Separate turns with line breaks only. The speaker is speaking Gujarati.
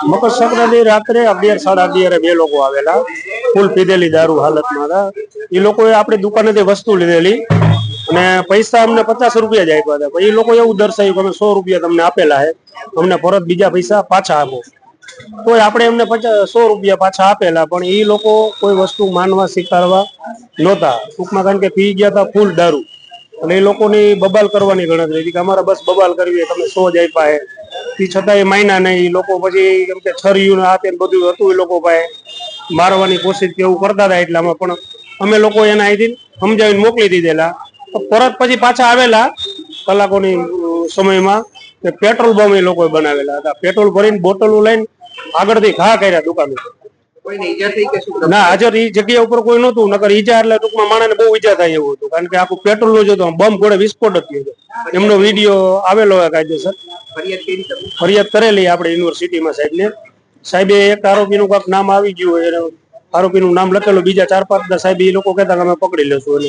મકર સંક્રાંતિ રાત્રે 11 સાડા 11 બે લોકો આવેલા, ફૂલ પીધેલી દારૂ હાલતમાં હતા. એ લોકોએ આપણી દુકાનેથી વસ્તુ લીધેલી અને પૈસા અમને 50 રૂપિયા જ આપ્યા હતા. એ લોકો એવું દર્શાવ્યું કે અમે 100 રૂપિયા તમને આપેલા છે, અમને પરત બીજા પૈસા પાછા આપો. તો આપણે એમને 100 રૂપિયા પાછા આપેલા, પણ એ લોકો કોઈ વસ્તુ માનવા સ્વીકારવા નહોતા ટૂંકમાં, કારણ કે પી ગયા હતા ફૂલ દારૂ. અને એ લોકોની બબાલ કરવાની ગણતરી હતી કે અમારે બસ બબાલ કરવી, તમે 100 જ આપ્યા એ છતાં એ માયના નહીં. એ લોકો પછી કેમ કે છરિયું હાથે બધું હતું એ લોકો પાસે, મારવાની કોશિશ કે એવું કરતા હતા. એટલામાં પણ અમે લોકો એને અહીંથી સમજાવીને મોકલી દીધેલા. પરત પછી પાછા આવેલા કલાકોની સમયમાં પેટ્રોલ બમ એ લોકોએ બનાવેલા હતા. પેટ્રોલ ભરીને બોટલો લઈને આગળથી ઘા કર્યા દુકાન ઉપર. ના, હાજર એ જગ્યા ઉપર કોઈ નહોતું. નકર ઈજા એટલે ટૂંકમાં માણસને બહુ ઈજા થાય એવું હતું, કારણ કે આખું પેટ્રોલ નું જોતું બમ ઘોડે વિસ્ફોટ જ થયો. એમનો વિડીયો આવેલો હોય કાયદેસર. ફરિયાદ કરેલી આપણે યુનિવર્સિટીમાં સાહેબને. સાહેબે એક આરોપીનું કાંક નામ આવી ગયું હોય, આરોપીનું નામ લખેલું, બીજા 4-5 સાહેબ એ લોકો કહેતા કે અમે પકડી લેશું.